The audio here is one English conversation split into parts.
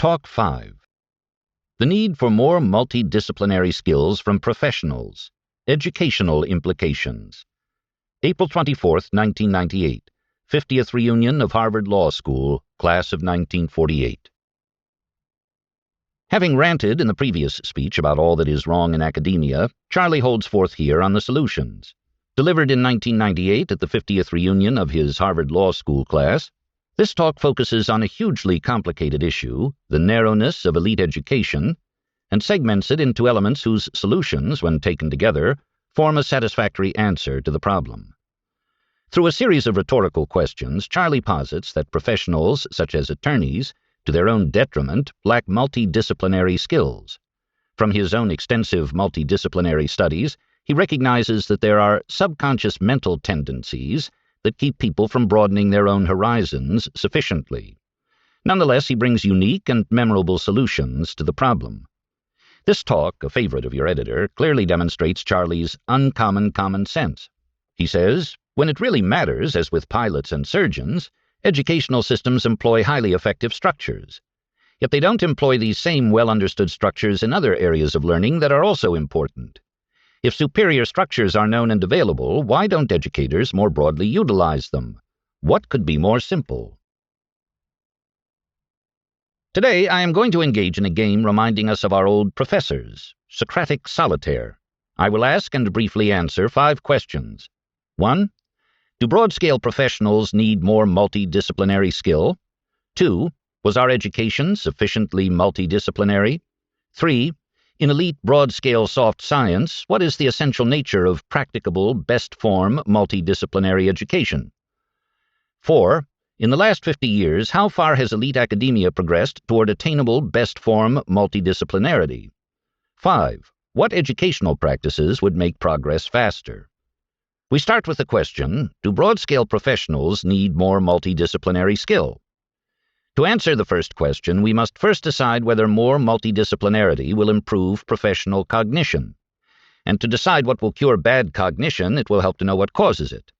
Talk 5. The need for more multidisciplinary skills from professionals. Educational implications. April 24, 1998. 50th Reunion of Harvard Law School, Class of 1948. Having ranted in the previous speech about all that is wrong in academia, Charlie holds forth here on the solutions. Delivered in 1998 at the 50th reunion of his Harvard Law School class, this talk focuses on a hugely complicated issue, the narrowness of elite education, and segments it into elements whose solutions, when taken together, form a satisfactory answer to the problem. Through a series of rhetorical questions, Charlie posits that professionals, such as attorneys, to their own detriment, lack multidisciplinary skills. From his own extensive multidisciplinary studies, he recognizes that there are subconscious mental tendencies that keep people from broadening their own horizons sufficiently. Nonetheless, he brings unique and memorable solutions to the problem. This talk, a favorite of your editor, clearly demonstrates Charlie's uncommon common sense. He says, when it really matters, as with pilots and surgeons, educational systems employ highly effective structures. Yet they don't employ these same well-understood structures in other areas of learning that are also important. If superior structures are known and available, why don't educators more broadly utilize them? What could be more simple? Today I am going to engage in a game reminding us of our old professors, Socratic solitaire. I will ask and briefly answer 5 questions. 1. Do broad-scale professionals need more multidisciplinary skill? 2. Was our education sufficiently multidisciplinary? 3. In elite broad-scale soft science, what is the essential nature of practicable, best-form multidisciplinary education? 4. In the last 50 years, how far has elite academia progressed toward attainable best-form multidisciplinarity? 5. What educational practices would make progress faster? We start with the question, do broad-scale professionals need more multidisciplinary skill? To answer the first question, we must first decide whether more multidisciplinarity will improve professional cognition. And to decide what will cure bad cognition, it will help to know what causes it.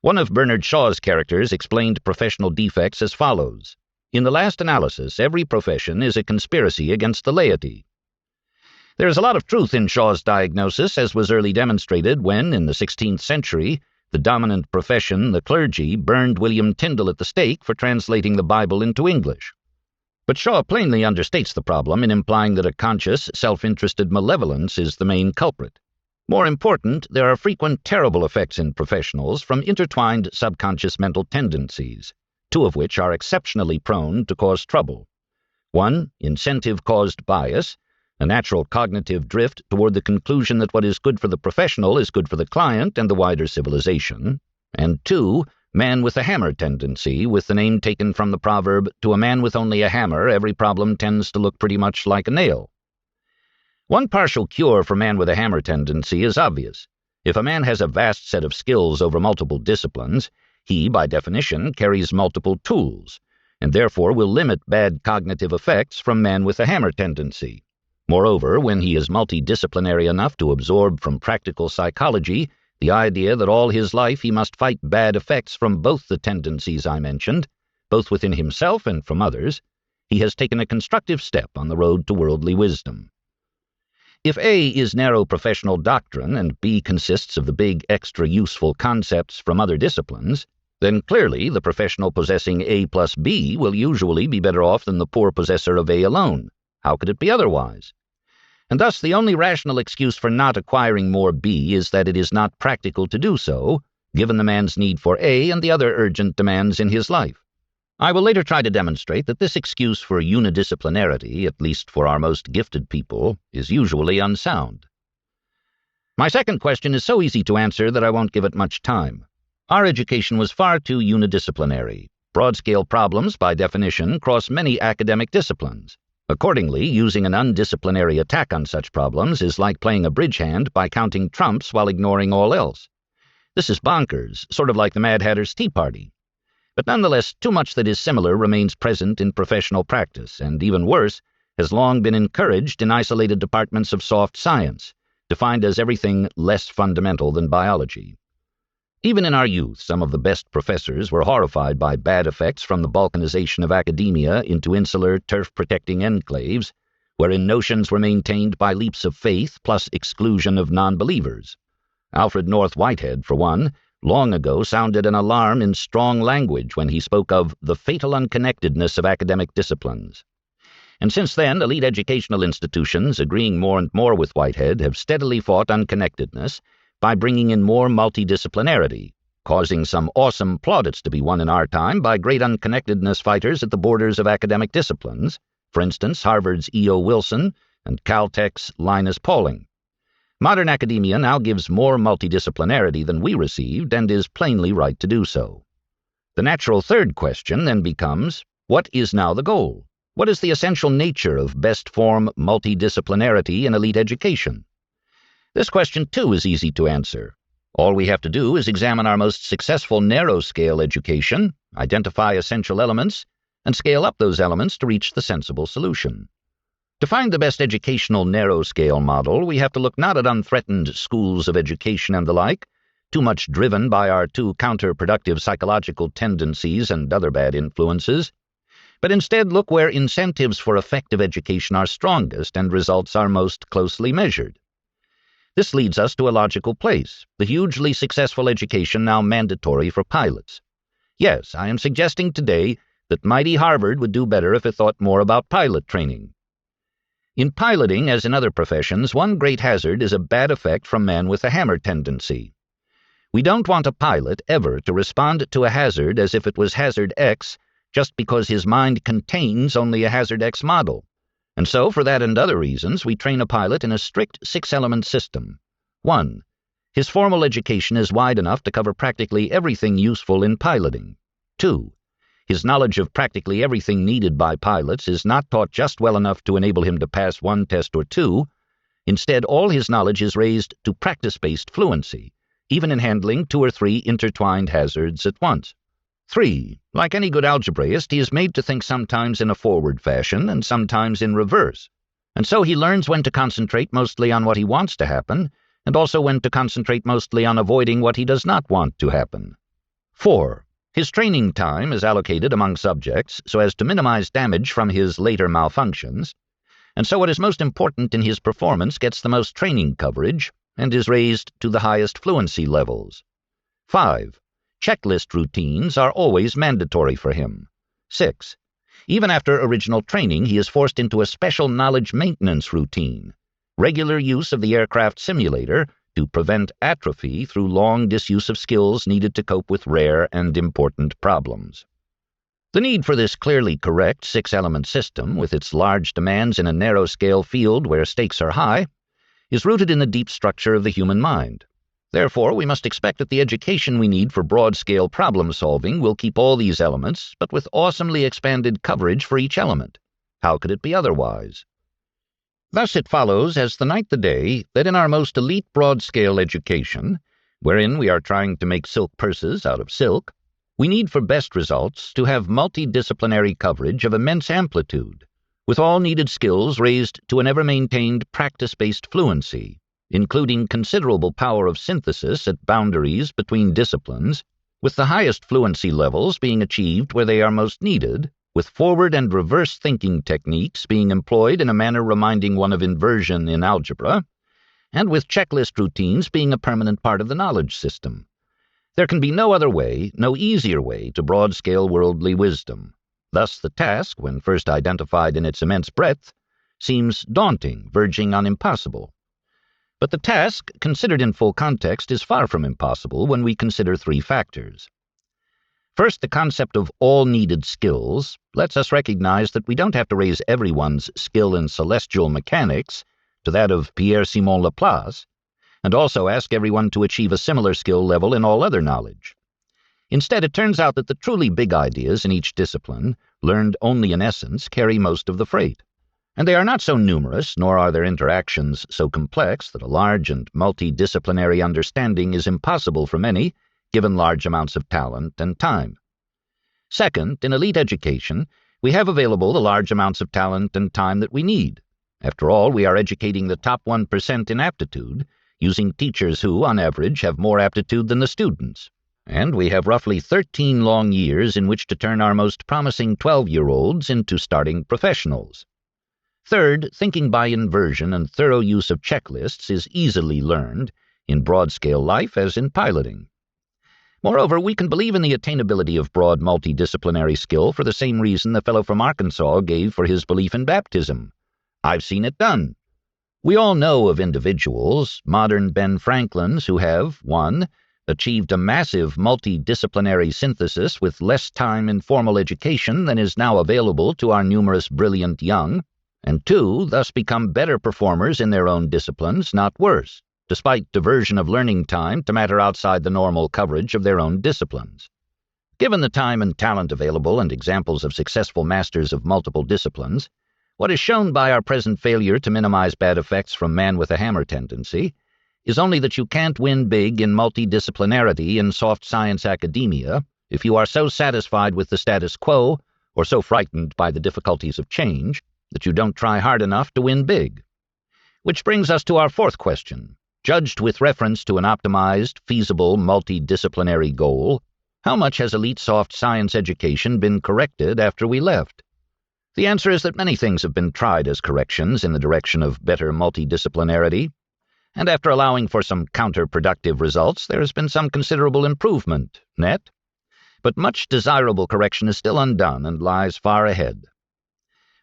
One of Bernard Shaw's characters explained professional defects as follows. In the last analysis, every profession is a conspiracy against the laity. There is a lot of truth in Shaw's diagnosis, as was early demonstrated when, in the 16th century, the dominant profession, the clergy, burned William Tyndale at the stake for translating the Bible into English. But Shaw plainly understates the problem in implying that a conscious, self-interested malevolence is the main culprit. More important, there are frequent terrible effects in professionals from intertwined subconscious mental tendencies, 2 of which are exceptionally prone to cause trouble. 1. Incentive-caused bias, a natural cognitive drift toward the conclusion that what is good for the professional is good for the client and the wider civilization, and 2, man with a hammer tendency, with the name taken from the proverb, to a man with only a hammer every problem tends to look pretty much like a nail. One partial cure for man with a hammer tendency is obvious. If a man has a vast set of skills over multiple disciplines, he, by definition, carries multiple tools, and therefore will limit bad cognitive effects from man with a hammer tendency. Moreover, when he is multidisciplinary enough to absorb from practical psychology the idea that all his life he must fight bad effects from both the tendencies I mentioned, both within himself and from others, he has taken a constructive step on the road to worldly wisdom. If A is narrow professional doctrine and B consists of the big extra useful concepts from other disciplines, then clearly the professional possessing A plus B will usually be better off than the poor possessor of A alone. How could it be otherwise? And thus the only rational excuse for not acquiring more B is that it is not practical to do so, given the man's need for A and the other urgent demands in his life. I will later try to demonstrate that this excuse for unidisciplinarity, at least for our most gifted people, is usually unsound. My second question is so easy to answer that I won't give it much time. Our education was far too unidisciplinary. Broad-scale problems, by definition, cross many academic disciplines. Accordingly, using an undisciplinary attack on such problems is like playing a bridge hand by counting trumps while ignoring all else. This is bonkers, sort of like the Mad Hatter's Tea Party. But nonetheless, too much that is similar remains present in professional practice, and even worse, has long been encouraged in isolated departments of soft science, defined as everything less fundamental than biology. Even in our youth, some of the best professors were horrified by bad effects from the balkanization of academia into insular, turf-protecting enclaves, wherein notions were maintained by leaps of faith plus exclusion of non-believers. Alfred North Whitehead, for one, long ago sounded an alarm in strong language when he spoke of the fatal unconnectedness of academic disciplines. And since then, elite educational institutions, agreeing more and more with Whitehead, have steadily fought unconnectedness by bringing in more multidisciplinarity, causing some awesome plaudits to be won in our time by great unconnectedness fighters at the borders of academic disciplines, for instance, Harvard's E.O. Wilson and Caltech's Linus Pauling. Modern academia now gives more multidisciplinarity than we received, and is plainly right to do so. The natural third question then becomes, what is now the goal? What is the essential nature of best-form multidisciplinarity in elite education? This question, too, is easy to answer. All we have to do is examine our most successful narrow-scale education, identify essential elements, and scale up those elements to reach the sensible solution. To find the best educational narrow-scale model, we have to look not at unthreatened schools of education and the like, too much driven by our too counterproductive psychological tendencies and other bad influences, but instead look where incentives for effective education are strongest and results are most closely measured. This leads us to a logical place, the hugely successful education now mandatory for pilots. Yes, I am suggesting today that mighty Harvard would do better if it thought more about pilot training. In piloting, as in other professions, one great hazard is a bad effect from man with a hammer tendency. We don't want a pilot ever to respond to a hazard as if it was hazard X just because his mind contains only a hazard X model. And so, for that and other reasons, we train a pilot in a strict six-element system. 1. His formal education is wide enough to cover practically everything useful in piloting. 2. His knowledge of practically everything needed by pilots is not taught just well enough to enable him to pass one test or two. Instead, all his knowledge is raised to practice-based fluency, even in handling 2 or 3 intertwined hazards at once. 3. Like any good algebraist, he is made to think sometimes in a forward fashion and sometimes in reverse, and so he learns when to concentrate mostly on what he wants to happen, and also when to concentrate mostly on avoiding what he does not want to happen. 4. His training time is allocated among subjects so as to minimize damage from his later malfunctions, and so what is most important in his performance gets the most training coverage and is raised to the highest fluency levels. 5. Checklist routines are always mandatory for him. 6. Even after original training, he is forced into a special knowledge maintenance routine, regular use of the aircraft simulator to prevent atrophy through long disuse of skills needed to cope with rare and important problems. The need for this clearly correct 6-element system, with its large demands in a narrow-scale field where stakes are high, is rooted in the deep structure of the human mind. Therefore, we must expect that the education we need for broad-scale problem-solving will keep all these elements, but with awesomely expanded coverage for each element. How could it be otherwise? Thus it follows, as the night the day, that in our most elite broad-scale education, wherein we are trying to make silk purses out of silk, we need for best results to have multidisciplinary coverage of immense amplitude, with all needed skills raised to an ever-maintained practice-based fluency, including considerable power of synthesis at boundaries between disciplines, with the highest fluency levels being achieved where they are most needed, with forward and reverse thinking techniques being employed in a manner reminding one of inversion in algebra, and with checklist routines being a permanent part of the knowledge system. There can be no other way, no easier way to broad-scale worldly wisdom. Thus the task, when first identified in its immense breadth, seems daunting, verging on impossible. But the task, considered in full context, is far from impossible when we consider 3 factors. First, the concept of all needed skills lets us recognize that we don't have to raise everyone's skill in celestial mechanics to that of Pierre-Simon Laplace, and also ask everyone to achieve a similar skill level in all other knowledge. Instead, it turns out that the truly big ideas in each discipline, learned only in essence, carry most of the freight. And they are not so numerous, nor are their interactions so complex that a large and multidisciplinary understanding is impossible for many, given large amounts of talent and time. Second, in elite education, we have available the large amounts of talent and time that we need. After all, we are educating the top 1% in aptitude, using teachers who, on average, have more aptitude than the students, and we have roughly 13 long years in which to turn our most promising 12-year-olds into starting professionals. Third, thinking by inversion and thorough use of checklists is easily learned in broad-scale life as in piloting. Moreover, we can believe in the attainability of broad multidisciplinary skill for the same reason the fellow from Arkansas gave for his belief in baptism. I've seen it done. We all know of individuals, modern Ben Franklins, who have, 1. Achieved a massive multidisciplinary synthesis with less time in formal education than is now available to our numerous brilliant young, and 2. Thus become better performers in their own disciplines, not worse, despite diversion of learning time to matter outside the normal coverage of their own disciplines. Given the time and talent available and examples of successful masters of multiple disciplines, what is shown by our present failure to minimize bad effects from man-with-a-hammer tendency is only that you can't win big in multidisciplinarity in soft science academia if you are so satisfied with the status quo or so frightened by the difficulties of change that you don't try hard enough to win big. Which brings us to our fourth question. Judged with reference to an optimized, feasible, multidisciplinary goal, how much has elite soft science education been corrected after we left? The answer is that many things have been tried as corrections in the direction of better multidisciplinarity, and after allowing for some counterproductive results, there has been some considerable improvement, net. But much desirable correction is still undone and lies far ahead.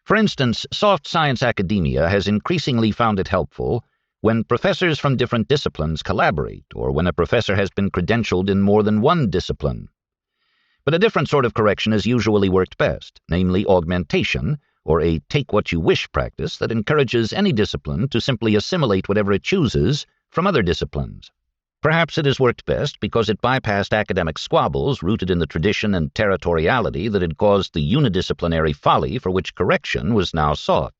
For instance, soft science academia has increasingly found it helpful when professors from different disciplines collaborate, or when a professor has been credentialed in more than one discipline. But a different sort of correction has usually worked best, namely augmentation, or a take-what-you-wish practice that encourages any discipline to simply assimilate whatever it chooses from other disciplines. Perhaps it has worked best because it bypassed academic squabbles rooted in the tradition and territoriality that had caused the unidisciplinary folly for which correction was now sought.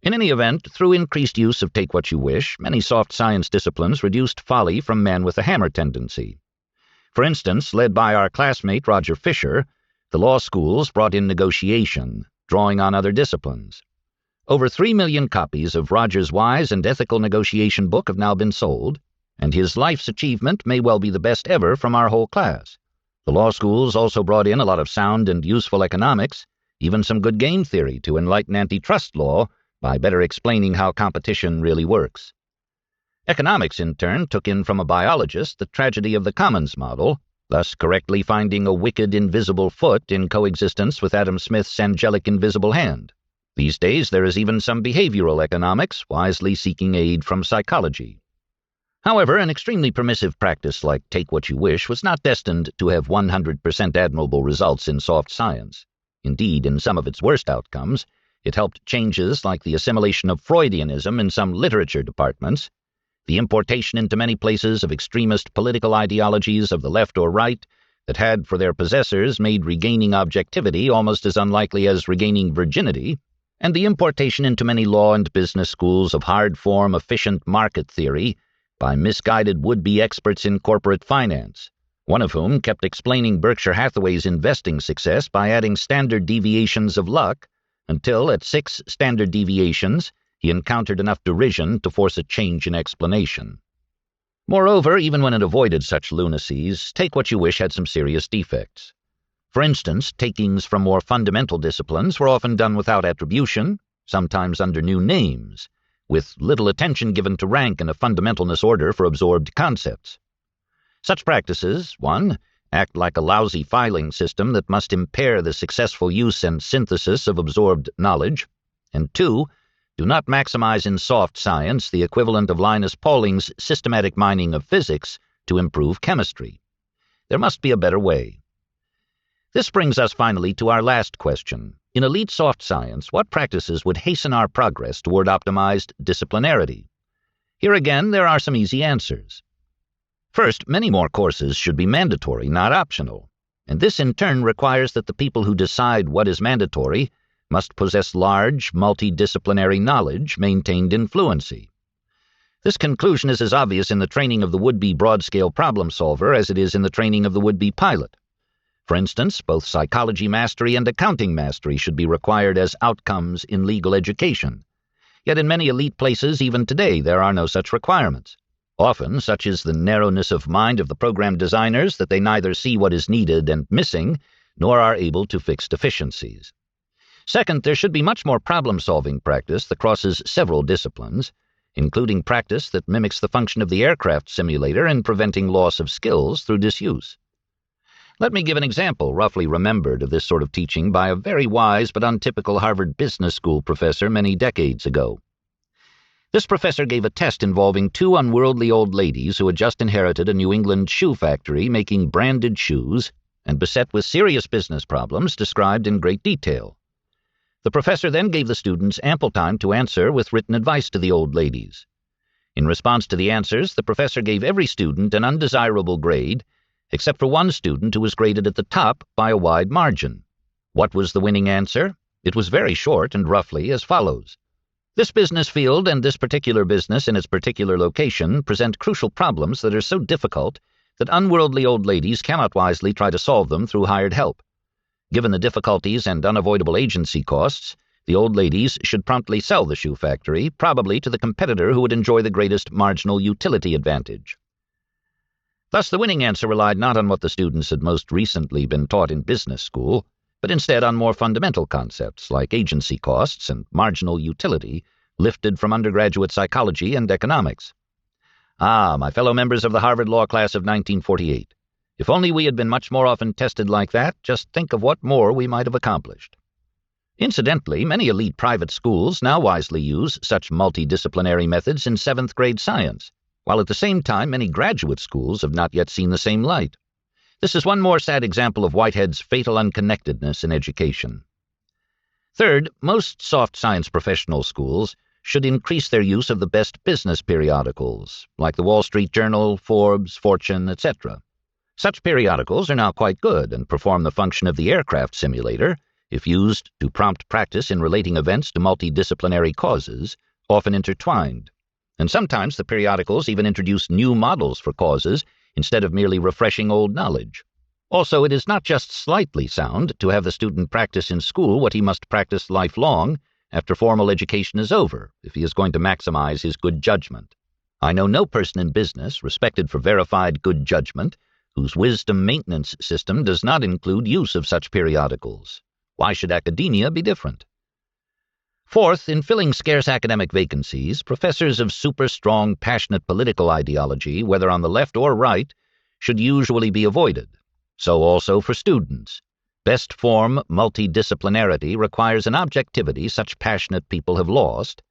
In any event, through increased use of take-what-you-wish, many soft science disciplines reduced folly from man-with-a-hammer tendency. For instance, led by our classmate Roger Fisher, the law schools brought in negotiation, drawing on other disciplines. Over 3 million copies of Roger's wise and ethical negotiation book have now been sold, and his life's achievement may well be the best ever from our whole class. The law schools also brought in a lot of sound and useful economics, even some good game theory to enlighten antitrust law by better explaining how competition really works. Economics, in turn, took in from a biologist the tragedy of the commons model, thus correctly finding a wicked invisible foot in coexistence with Adam Smith's angelic invisible hand. These days there is even some behavioral economics, wisely seeking aid from psychology. However, an extremely permissive practice like take-what-you-wish was not destined to have 100% admirable results in soft science. Indeed, in some of its worst outcomes, it helped changes like the assimilation of Freudianism in some literature departments, the importation into many places of extremist political ideologies of the left or right that had for their possessors made regaining objectivity almost as unlikely as regaining virginity, and the importation into many law and business schools of hard-form, efficient market theory by misguided would-be experts in corporate finance, one of whom kept explaining Berkshire Hathaway's investing success by adding standard deviations of luck until, at 6 standard deviations, he encountered enough derision to force a change in explanation. Moreover, even when it avoided such lunacies, take-what-you-wish had some serious defects. For instance, takings from more fundamental disciplines were often done without attribution, sometimes under new names, with little attention given to rank and a fundamentalness order for absorbed concepts. Such practices, 1. Act like a lousy filing system that must impair the successful use and synthesis of absorbed knowledge, and 2. Do not maximize in soft science the equivalent of Linus Pauling's systematic mining of physics to improve chemistry. There must be a better way. This brings us finally to our last question. In elite soft science, what practices would hasten our progress toward optimized disciplinarity? Here again, there are some easy answers. First, many more courses should be mandatory, not optional, and this in turn requires that the people who decide what is mandatory must possess large, multidisciplinary knowledge maintained in fluency. This conclusion is as obvious in the training of the would-be broad-scale problem solver as it is in the training of the would-be pilot. For instance, both psychology mastery and accounting mastery should be required as outcomes in legal education. Yet in many elite places, even today, there are no such requirements. Often, such is the narrowness of mind of the program designers that they neither see what is needed and missing, nor are able to fix deficiencies. Second, there should be much more problem-solving practice that crosses several disciplines, including practice that mimics the function of the aircraft simulator in preventing loss of skills through disuse. Let me give an example roughly remembered of this sort of teaching by a very wise but untypical Harvard Business School professor many decades ago. This professor gave a test involving two unworldly old ladies who had just inherited a New England shoe factory making branded shoes and beset with serious business problems described in great detail. The professor then gave the students ample time to answer with written advice to the old ladies. In response to the answers, the professor gave every student an undesirable grade, except for one student who was graded at the top by a wide margin. What was the winning answer? It was very short and roughly as follows. This business field and this particular business in its particular location present crucial problems that are so difficult that unworldly old ladies cannot wisely try to solve them through hired help. Given the difficulties and unavoidable agency costs, the old ladies should promptly sell the shoe factory, probably to the competitor who would enjoy the greatest marginal utility advantage. Thus, the winning answer relied not on what the students had most recently been taught in business school, but instead on more fundamental concepts like agency costs and marginal utility, lifted from undergraduate psychology and economics. Ah, my fellow members of the Harvard Law class of 1948. If only we had been much more often tested like that, just think of what more we might have accomplished. Incidentally, many elite private schools now wisely use such multidisciplinary methods in 7th grade science, while at the same time many graduate schools have not yet seen the same light. This is one more sad example of Whitehead's fatal unconnectedness in education. Third, most soft science professional schools should increase their use of the best business periodicals, like the Wall Street Journal, Forbes, Fortune, etc. Such periodicals are now quite good and perform the function of the aircraft simulator, if used to prompt practice in relating events to multidisciplinary causes, often intertwined. And sometimes the periodicals even introduce new models for causes instead of merely refreshing old knowledge. Also, it is not just slightly sound to have the student practice in school what he must practice lifelong after formal education is over, if he is going to maximize his good judgment. I know no person in business, respected for verified good judgment, whose wisdom maintenance system does not include use of such periodicals. Why should academia be different? Fourth, in filling scarce academic vacancies, professors of super-strong, passionate political ideology, whether on the left or right, should usually be avoided. So also for students. Best form multidisciplinarity requires an objectivity such passionate people have lost,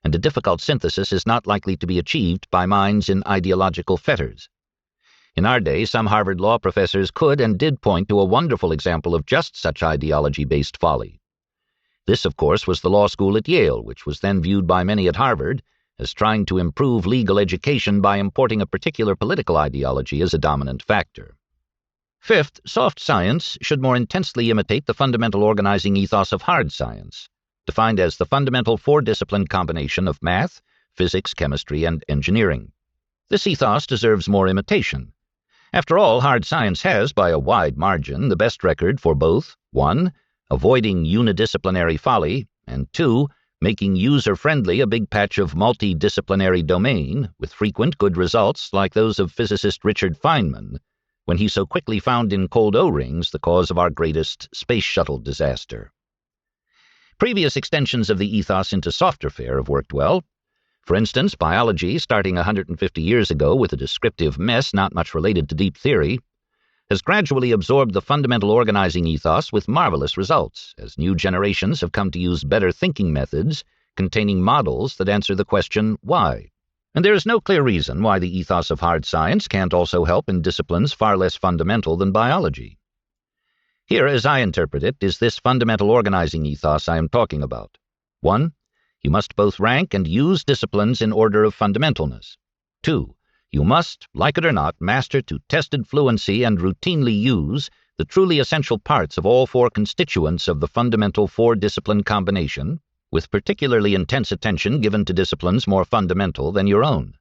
and a difficult synthesis is not likely to be achieved by minds in ideological fetters. In our day, some Harvard law professors could and did point to a wonderful example of just such ideology-based folly. This, of course, was the law school at Yale, which was then viewed by many at Harvard as trying to improve legal education by importing a particular political ideology as a dominant factor. Fifth, soft science should more intensely imitate the fundamental organizing ethos of hard science, defined as the fundamental four-discipline combination of math, physics, chemistry, and engineering. This ethos deserves more imitation. After all, hard science has, by a wide margin, the best record for both 1. Avoiding unidisciplinary folly, and 2. Making user-friendly a big patch of multidisciplinary domain, with frequent good results like those of physicist Richard Feynman, when he so quickly found in cold O-rings the cause of our greatest space shuttle disaster. Previous extensions of the ethos into softer fare have worked well. For instance, biology, starting 150 years ago with a descriptive mess not much related to deep theory, has gradually absorbed the fundamental organizing ethos with marvelous results, as new generations have come to use better thinking methods containing models that answer the question, why? And there is no clear reason why the ethos of hard science can't also help in disciplines far less fundamental than biology. Here, as I interpret it, is this fundamental organizing ethos I am talking about. 1. You must both rank and use disciplines in order of fundamentalness. 2. You must, like it or not, master to tested fluency and routinely use the truly essential parts of all four constituents of the fundamental four-discipline combination, with particularly intense attention given to disciplines more fundamental than your own.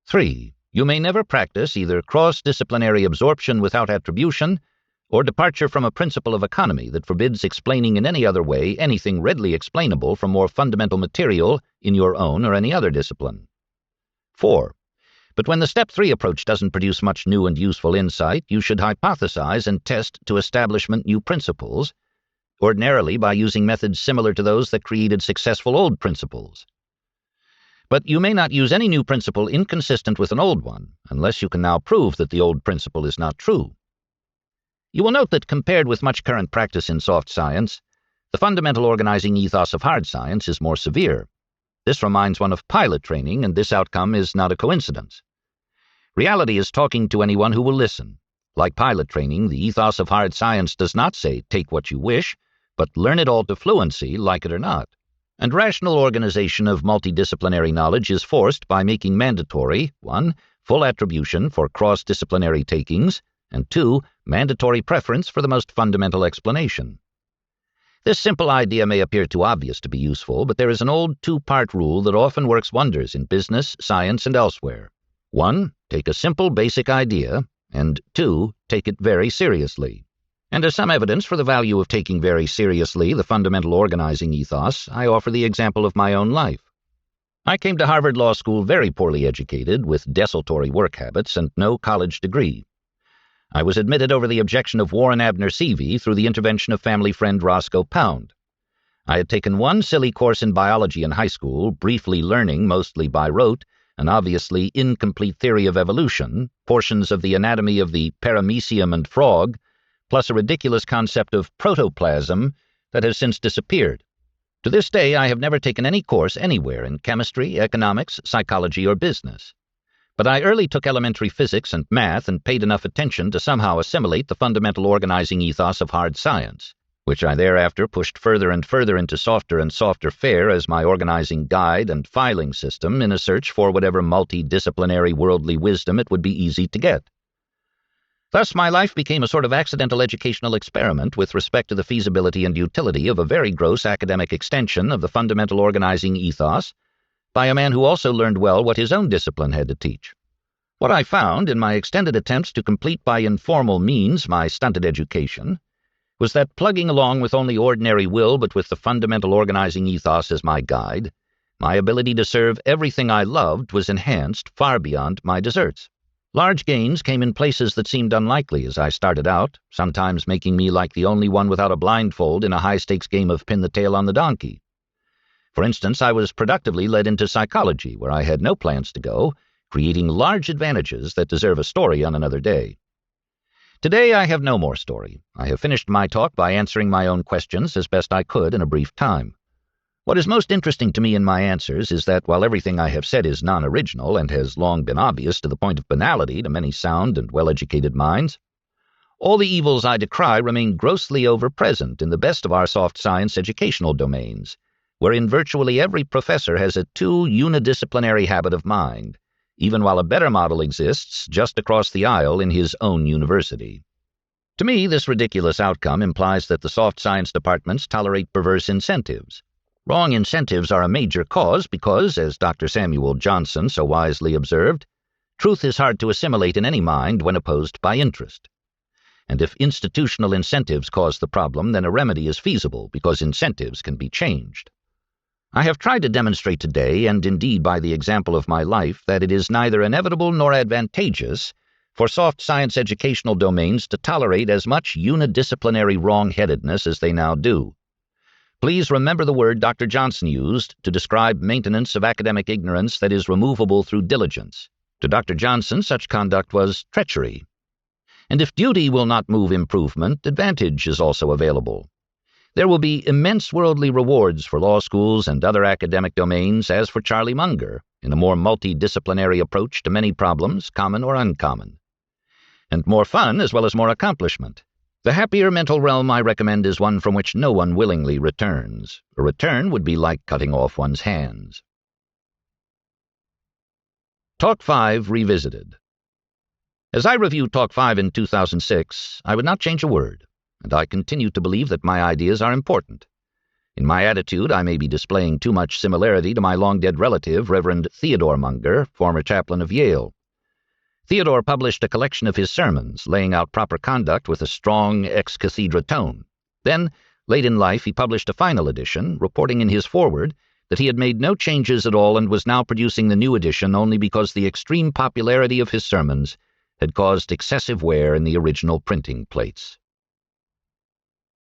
3. You may never practice either cross-disciplinary absorption without attribution or departure from a principle of economy that forbids explaining in any other way anything readily explainable from more fundamental material in your own or any other discipline. 4. But when the Step 3 approach doesn't produce much new and useful insight, you should hypothesize and test to establishment new principles, ordinarily by using methods similar to those that created successful old principles. But you may not use any new principle inconsistent with an old one, unless you can now prove that the old principle is not true. You will note that compared with much current practice in soft science, the fundamental organizing ethos of hard science is more severe. This reminds one of pilot training, and this outcome is not a coincidence. Reality is talking to anyone who will listen. Like pilot training, the ethos of hard science does not say, take what you wish, but learn it all to fluency, like it or not. And rational organization of multidisciplinary knowledge is forced by making mandatory, 1. Full attribution for cross-disciplinary takings, and 2. Mandatory preference for the most fundamental explanation. This simple idea may appear too obvious to be useful, but there is an old two-part rule that often works wonders in business, science, and elsewhere. 1. Take a simple basic idea, and 2. Take it very seriously. And as some evidence for the value of taking very seriously the fundamental organizing ethos, I offer the example of my own life. I came to Harvard Law School very poorly educated, with desultory work habits and no college degree. I was admitted over the objection of Warren Abner Seavey through the intervention of family friend Roscoe Pound. I had taken one silly course in biology in high school, briefly learning, mostly by rote, an obviously incomplete theory of evolution, portions of the anatomy of the paramecium and frog, plus a ridiculous concept of protoplasm that has since disappeared. To this day, I have never taken any course anywhere in chemistry, economics, psychology, or business. But I early took elementary physics and math and paid enough attention to somehow assimilate the fundamental organizing ethos of hard science, which I thereafter pushed further and further into softer and softer fare as my organizing guide and filing system in a search for whatever multidisciplinary worldly wisdom it would be easy to get. Thus, my life became a sort of accidental educational experiment with respect to the feasibility and utility of a very gross academic extension of the fundamental organizing ethos by a man who also learned well what his own discipline had to teach. What I found, in my extended attempts to complete by informal means my stunted education, was that plugging along with only ordinary will but with the fundamental organizing ethos as my guide, my ability to serve everything I loved was enhanced far beyond my deserts. Large gains came in places that seemed unlikely as I started out, sometimes making me like the only one without a blindfold in a high-stakes game of pin the tail on the donkey. For instance, I was productively led into psychology, where I had no plans to go, creating large advantages that deserve a story on another day. Today I have no more story. I have finished my talk by answering my own questions as best I could in a brief time. What is most interesting to me in my answers is that while everything I have said is non-original and has long been obvious to the point of banality to many sound and well-educated minds, all the evils I decry remain grossly over-present in the best of our soft science educational domains, wherein virtually every professor has a too unidisciplinary habit of mind, even while a better model exists just across the aisle in his own university. To me, this ridiculous outcome implies that the soft science departments tolerate perverse incentives. Wrong incentives are a major cause because, as Dr. Samuel Johnson so wisely observed, truth is hard to assimilate in any mind when opposed by interest. And if institutional incentives cause the problem, then a remedy is feasible because incentives can be changed. I have tried to demonstrate today, and indeed by the example of my life, that it is neither inevitable nor advantageous for soft science educational domains to tolerate as much unidisciplinary wrong-headedness as they now do. Please remember the word Dr. Johnson used to describe maintenance of academic ignorance that is removable through diligence. To Dr. Johnson, such conduct was treachery. And if duty will not move improvement, advantage is also available. There will be immense worldly rewards for law schools and other academic domains, as for Charlie Munger, in a more multidisciplinary approach to many problems, common or uncommon. And more fun as well as more accomplishment. The happier mental realm I recommend is one from which no one willingly returns. A return would be like cutting off one's hands. Talk 5 Revisited. As I review Talk 5 in 2006, I would not change a word, and I continue to believe that my ideas are important. In my attitude, I may be displaying too much similarity to my long-dead relative, Reverend Theodore Munger, former chaplain of Yale. Theodore published a collection of his sermons, laying out proper conduct with a strong ex cathedra tone. Then, late in life, he published a final edition, reporting in his foreword that he had made no changes at all and was now producing the new edition only because the extreme popularity of his sermons had caused excessive wear in the original printing plates.